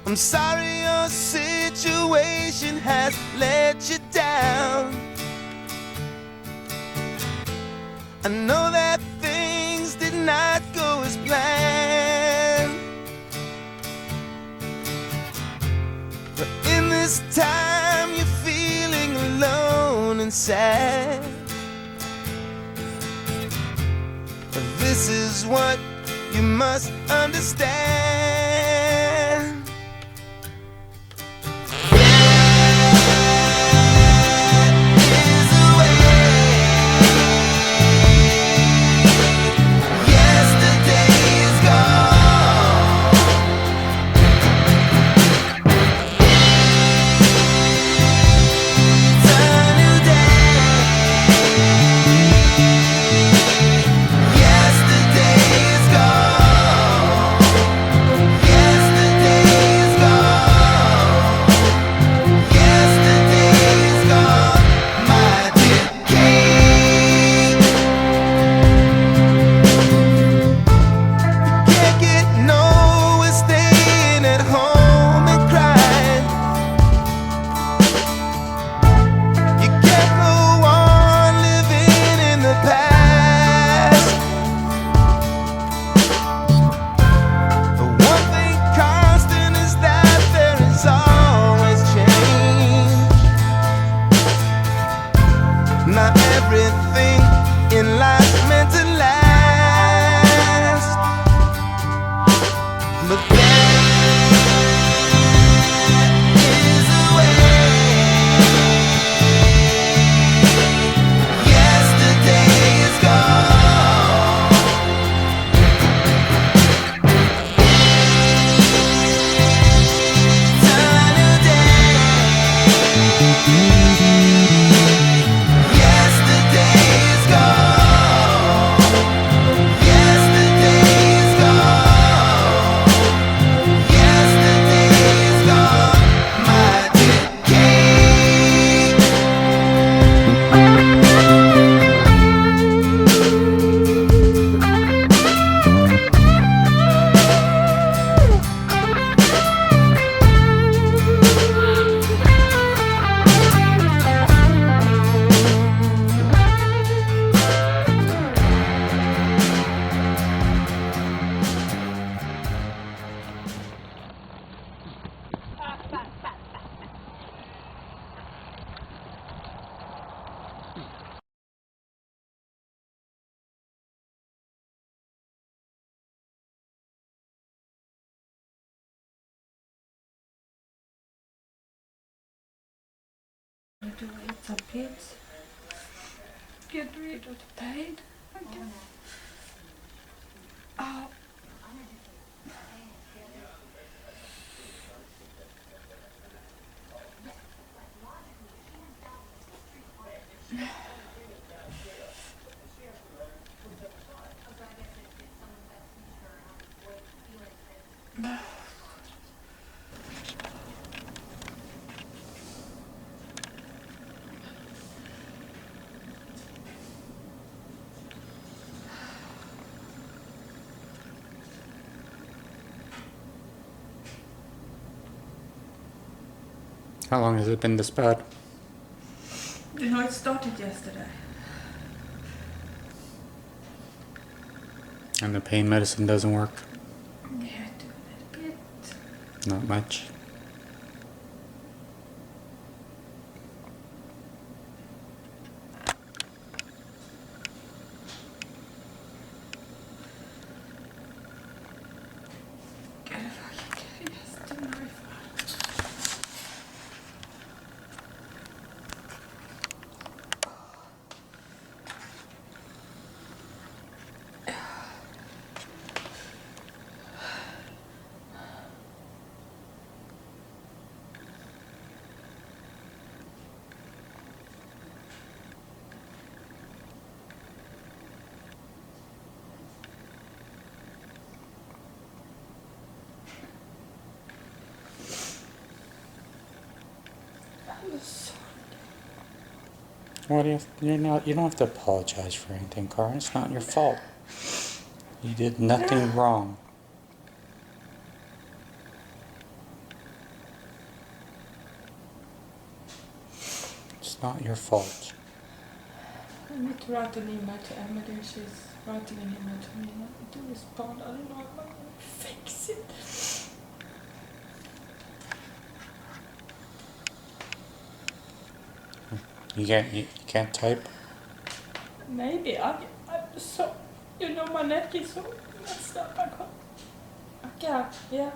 I'm sorry your situation has let you down. I know that things did not go as planned, but in this time you're feeling alone and sad. This is what you must understand. Not everything in life meant to last, but there is a way. Yesterday is gone. Turn a day. Do it a bit. Get rid of the pain. Okay. Oh. How long has it been this bad? You know, it started yesterday. And the pain medicine doesn't work? Yeah, do a little bit. Not much. Get a fucking yes, the knife. What do you don't have to apologize for anything, Cara. It's not your fault. You did nothing wrong. It's not your fault. I need to write an email to Emily. She's writing an email to me and I need to respond. I don't know if I'm going to fix it. You can't type? Maybe. I'm so, my neck is so messed up. I can't. Yeah.